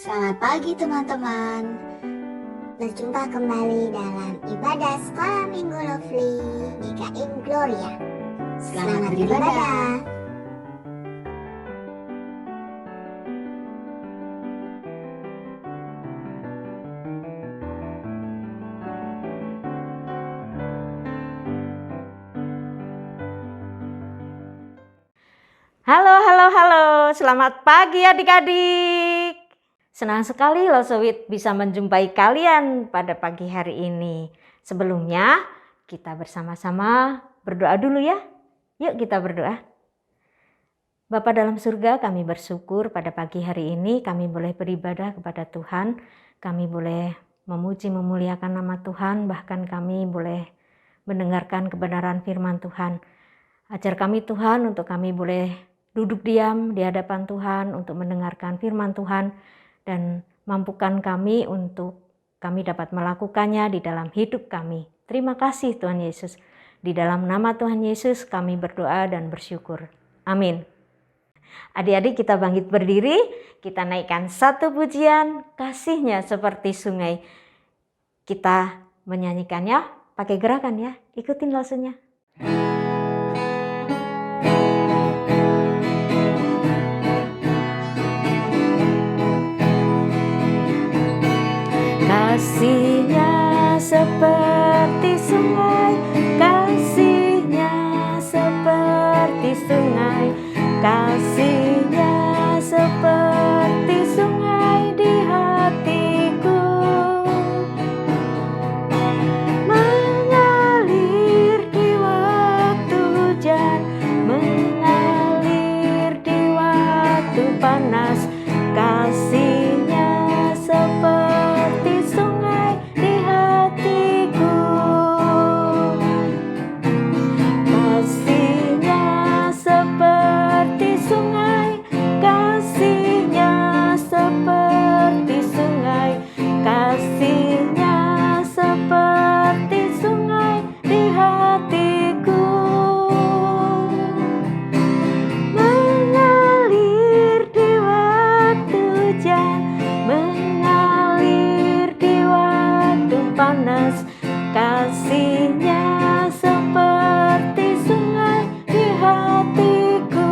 Selamat pagi teman-teman. Berjumpa kembali dalam ibadah sekolah minggu Lovely GKM Gloria. Selamat beribadah. Halo, selamat pagi adik-adik. Senang sekali loh Sowit bisa menjumpai kalian pada pagi hari ini. Sebelumnya kita bersama-sama berdoa dulu ya. Yuk kita berdoa. Bapa dalam surga, kami bersyukur pada pagi hari ini kami boleh beribadah kepada Tuhan. Kami boleh memuji memuliakan nama Tuhan, bahkan kami boleh mendengarkan kebenaran firman Tuhan. Ajar kami Tuhan untuk kami boleh duduk diam di hadapan Tuhan untuk mendengarkan firman Tuhan dan mampukan kami untuk kami dapat melakukannya di dalam hidup kami. Terima kasih Tuhan Yesus. Di dalam nama Tuhan Yesus kami berdoa dan bersyukur. Amin. Adik-adik kita bangkit berdiri, kita naikkan satu pujian, kasihnya seperti sungai. Kita menyanyikannya pakai gerakan ya, ikutin langsungnya. Kasihnya seperti sungai, kasihnya seperti sungai, kasihnya seperti sungai di hatiku, mengalir di waktu hujan, mengalir di waktu panas, kasihnya seperti sungai di hatiku, kasihnya seperti sungai, kasihnya seperti sungai, kasihnya seperti sungai di hatiku, mengalir di waktu hujan, mengalir di waktu panas, kasihnya seperti sungai di hatiku.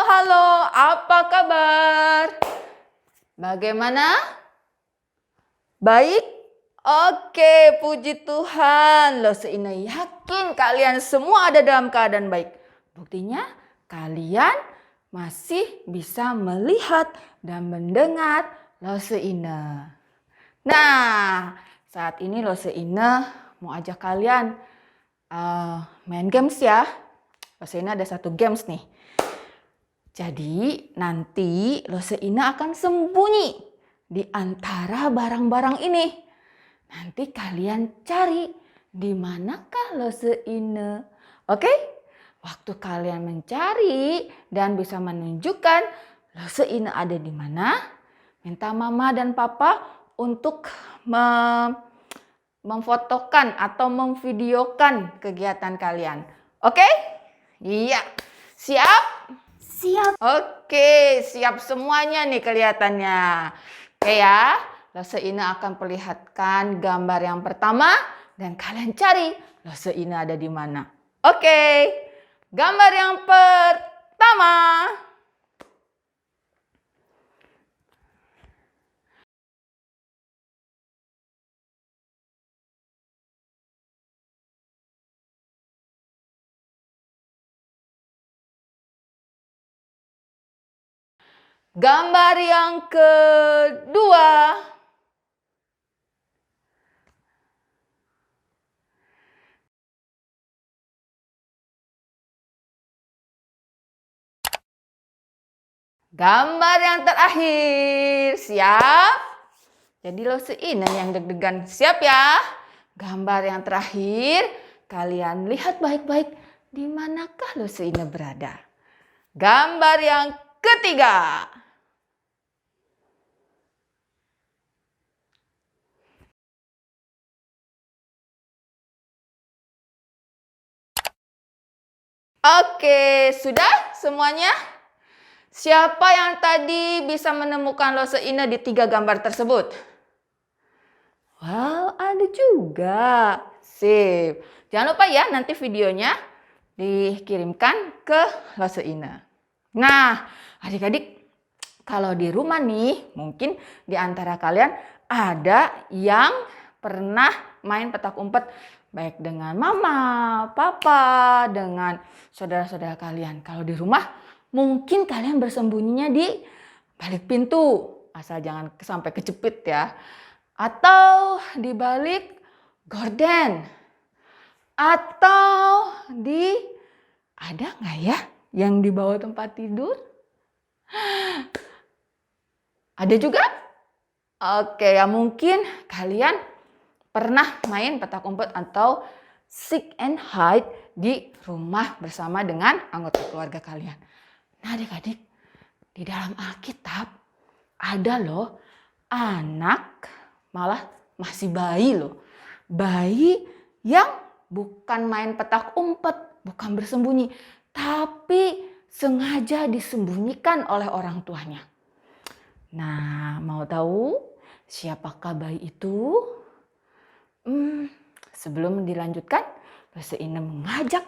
Halo, apa kabar? Bagaimana? Baik? Oke, puji Tuhan. Loh, Seina yakin kalian semua ada dalam keadaan baik. Buktinya kalian masih bisa melihat dan mendengar Loh Seina. Nah, saat ini Loh Seina mau ajak kalian main games ya. Loh Seina ada satu games nih. Jadi nanti Loh Seina akan sembunyi di antara barang-barang ini. Nanti kalian cari di manakah Loh Seina. Oke? Waktu kalian mencari dan bisa menunjukkan Loh Seina ada di mana, minta mama dan papa untuk memfotokan atau memvideokan kegiatan kalian. Oke? Iya. Siap? Siap. Oke, siap semuanya nih kelihatannya. Oke ya, Loh Seina akan perlihatkan gambar yang pertama dan kalian cari Loh Seina ada di mana. Oke, gambar yang pertama. Gambar yang kedua. Gambar yang terakhir. Siap? Jadi Loh Seina yang deg-degan. Siap ya? Gambar yang terakhir. Kalian lihat baik-baik di manakah Loh Seina berada. Gambar yang ketiga. Oke, sudah semuanya? Siapa yang tadi bisa menemukan Lose Ine di 3 gambar tersebut? Wow, ada juga. Sip. Jangan lupa ya, nanti videonya dikirimkan ke Lose Ine. Nah, adik-adik, kalau di rumah nih, mungkin di antara kalian ada yang pernah main petak umpet baik dengan mama, papa, dengan saudara-saudara kalian. Kalau di rumah mungkin kalian bersembunyinya di balik pintu, asal jangan sampai kejepit ya. Atau di balik gorden. Atau ada nggak ya yang di bawah tempat tidur? Ada juga? Oke, ya mungkin kalian pernah main petak umpet atau seek and hide di rumah bersama dengan anggota keluarga kalian. Nah adik-adik, di dalam Alkitab ada loh anak, malah masih bayi loh. Bayi yang bukan main petak umpet, bukan bersembunyi, tapi sengaja disembunyikan oleh orang tuanya. Nah, mau tahu siapakah bayi itu? Sebelum dilanjutkan, Lose Ine mengajak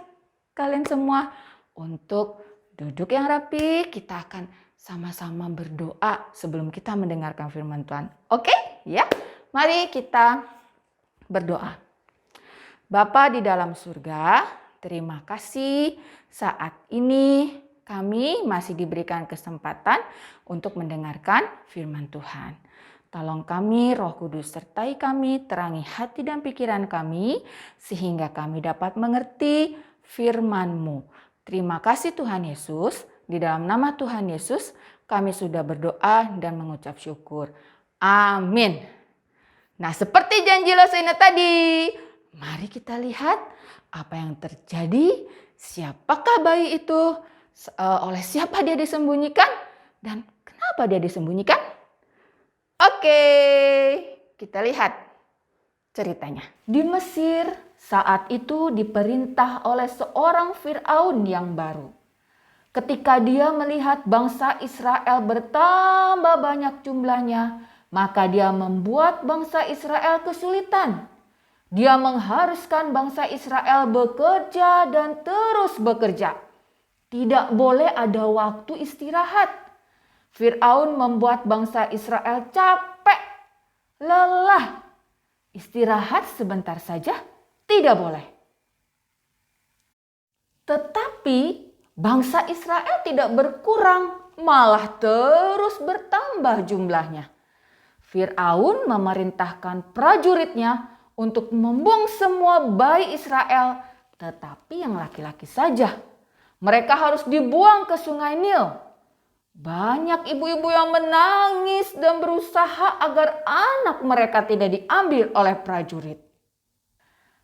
kalian semua untuk duduk yang rapi. Kita akan sama-sama berdoa sebelum kita mendengarkan firman Tuhan. Oke? Ya, mari kita berdoa. Bapa di dalam surga, terima kasih saat ini kami masih diberikan kesempatan untuk mendengarkan firman Tuhan. Tolong kami, Roh Kudus sertai kami, terangi hati dan pikiran kami, sehingga kami dapat mengerti firman-Mu. Terima kasih Tuhan Yesus, di dalam nama Tuhan Yesus kami sudah berdoa dan mengucap syukur. Amin. Nah, seperti janji Lose Ine tadi, mari kita lihat apa yang terjadi, siapakah bayi itu, oleh siapa dia disembunyikan, dan kenapa dia disembunyikan? Oke, kita lihat ceritanya. Di Mesir saat itu diperintah oleh seorang Firaun yang baru. Ketika dia melihat bangsa Israel bertambah banyak jumlahnya, maka dia membuat bangsa Israel kesulitan. Dia mengharuskan bangsa Israel bekerja dan terus bekerja. Tidak boleh ada waktu istirahat. Firaun membuat bangsa Israel capek, lelah. Istirahat sebentar saja tidak boleh. Tetapi bangsa Israel tidak berkurang, malah terus bertambah jumlahnya. Firaun memerintahkan prajuritnya untuk membuang semua bayi Israel, tetapi yang laki-laki saja. Mereka harus dibuang ke Sungai Nil. Banyak ibu-ibu yang menangis dan berusaha agar anak mereka tidak diambil oleh prajurit.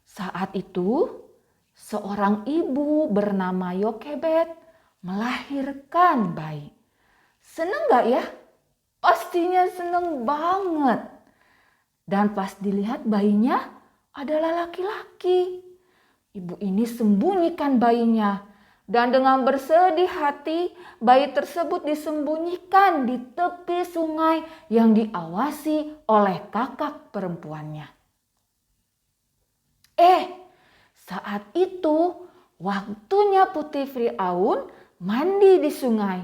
Saat itu, seorang ibu bernama Yokebed melahirkan bayi. Seneng gak ya? Pastinya seneng banget. Dan pas dilihat bayinya adalah laki-laki. Ibu ini sembunyikan bayinya. Dan dengan bersedih hati, bayi tersebut disembunyikan di tepi sungai yang diawasi oleh kakak perempuannya. Saat itu waktunya putri Firaun mandi di sungai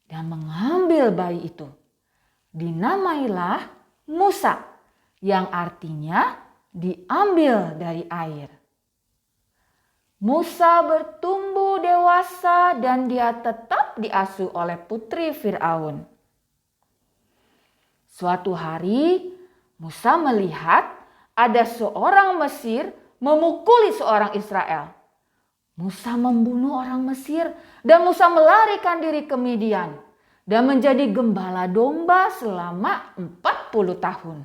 dan mengambil bayi itu. Dinamailah Musa, yang artinya diambil dari air. Musa bertumbuh dewasa dan dia tetap diasuh oleh putri Firaun. Suatu hari Musa melihat ada seorang Mesir memukuli seorang Israel. Musa membunuh orang Mesir dan Musa melarikan diri ke Midian dan menjadi gembala domba selama 40 tahun.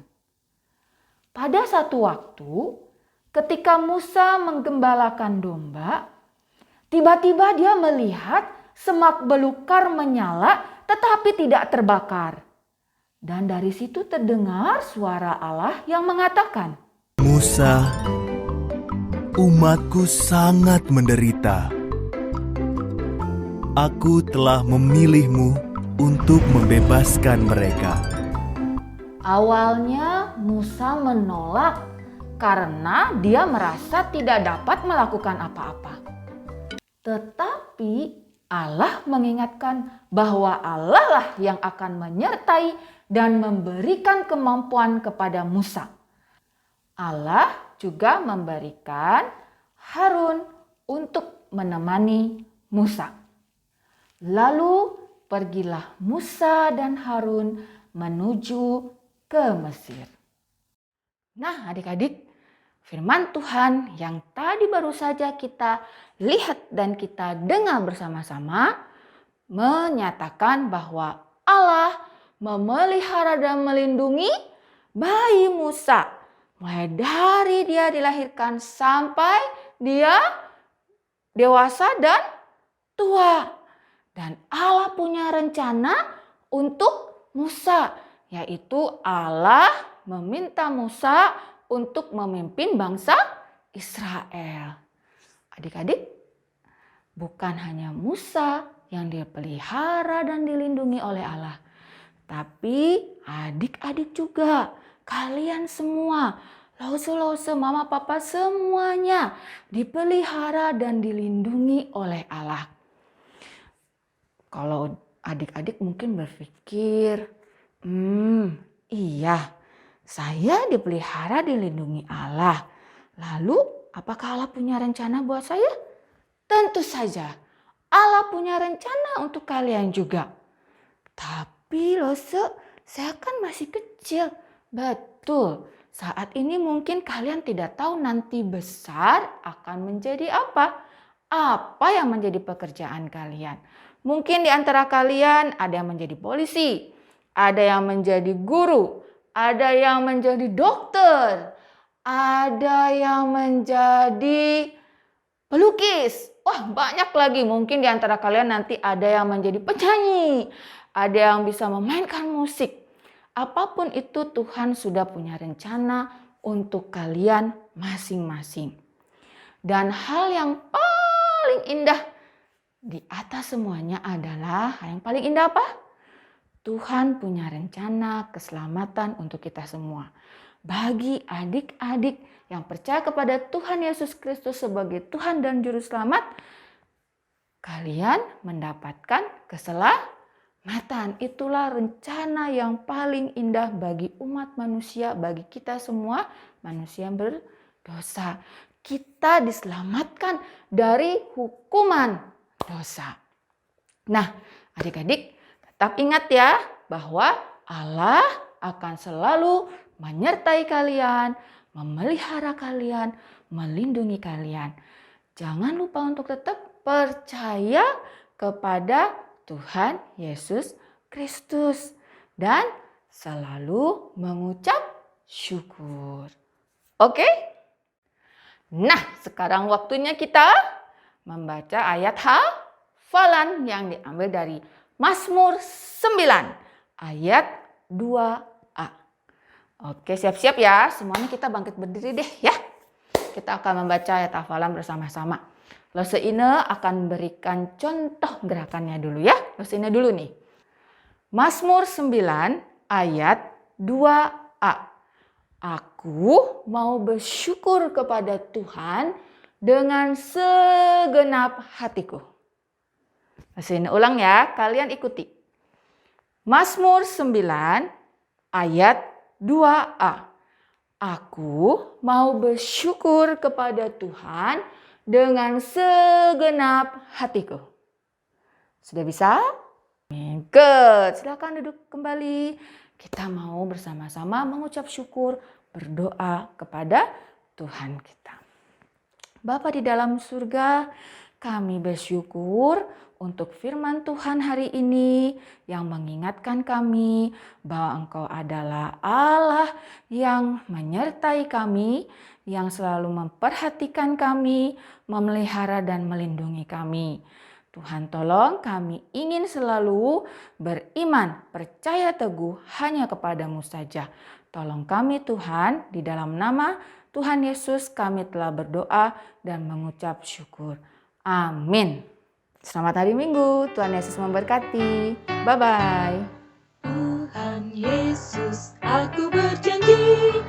Pada satu waktu, ketika Musa menggembalakan domba, tiba-tiba dia melihat semak belukar menyala tetapi tidak terbakar. Dan dari situ terdengar suara Allah yang mengatakan, Musa, umatku sangat menderita. Aku telah memilihmu untuk membebaskan mereka. Awalnya Musa menolak karena dia merasa tidak dapat melakukan apa-apa. Tetapi Allah mengingatkan bahwa Allah lah yang akan menyertai dan memberikan kemampuan kepada Musa. Allah juga memberikan Harun untuk menemani Musa. Lalu pergilah Musa dan Harun menuju ke Mesir. Nah, adik-adik, firman Tuhan yang tadi baru saja kita lihat dan kita dengar bersama-sama menyatakan bahwa Allah memelihara dan melindungi bayi Musa mulai dari dia dilahirkan sampai dia dewasa dan tua. Dan Allah punya rencana untuk Musa, yaitu Allah meminta Musa untuk memimpin bangsa Israel. Adik-adik, bukan hanya Musa yang dipelihara dan dilindungi oleh Allah, tapi adik-adik juga, kalian semua, lause-lause, mama, papa, semuanya dipelihara dan dilindungi oleh Allah. Kalau adik-adik mungkin berpikir, iya, saya dipelihara dilindungi Allah. Lalu apakah Allah punya rencana buat saya? Tentu saja Allah punya rencana untuk kalian juga. Tapi saya kan masih kecil. Betul, saat ini mungkin kalian tidak tahu nanti besar akan menjadi apa. Apa yang menjadi pekerjaan kalian? Mungkin di antara kalian ada yang menjadi polisi, ada yang menjadi guru, ada yang menjadi dokter, ada yang menjadi pelukis. Wah, banyak lagi. Mungkin di antara kalian nanti ada yang menjadi penyanyi, ada yang bisa memainkan musik. Apapun itu, Tuhan sudah punya rencana untuk kalian masing-masing. Dan hal yang paling indah di atas semuanya adalah, hal yang paling indah apa? Tuhan punya rencana keselamatan untuk kita semua. Bagi adik-adik yang percaya kepada Tuhan Yesus Kristus sebagai Tuhan dan Juru Selamat, kalian mendapatkan keselamatan. Itulah rencana yang paling indah bagi umat manusia, bagi kita semua manusia yang berdosa. Kita diselamatkan dari hukuman dosa. Nah, adik-adik tetap ingat ya bahwa Allah akan selalu menyertai kalian, memelihara kalian, melindungi kalian. Jangan lupa untuk tetap percaya kepada Tuhan Yesus Kristus dan selalu mengucap syukur. Oke? Nah, sekarang waktunya kita membaca ayat hafalan yang diambil dari Mazmur 9 ayat 2a. Oke, siap-siap ya. Semuanya kita bangkit berdiri deh ya. Kita akan membaca ayat hafalan bersama-sama. Lose Ine akan berikan contoh gerakannya dulu ya. Lose Ine dulu nih. Mazmur 9 ayat 2a. Aku mau bersyukur kepada Tuhan dengan segenap hatiku. Masih ulang ya, kalian ikuti. Mazmur 9 ayat 2a. Aku mau bersyukur kepada Tuhan dengan segenap hatiku. Sudah bisa? Good. Silakan duduk kembali. Kita mau bersama-sama mengucap syukur, berdoa kepada Tuhan kita. Bapa di dalam surga, kami bersyukur untuk firman Tuhan hari ini yang mengingatkan kami bahwa Engkau adalah Allah yang menyertai kami, yang selalu memperhatikan kami, memelihara dan melindungi kami. Tuhan tolong kami ingin selalu beriman, percaya teguh hanya kepadamu saja. Tolong kami Tuhan, di dalam nama Tuhan Yesus kami telah berdoa dan mengucap syukur. Amin. Selamat hari Minggu, Tuhan Yesus memberkati. Bye-bye. Tuhan Yesus, aku berjanji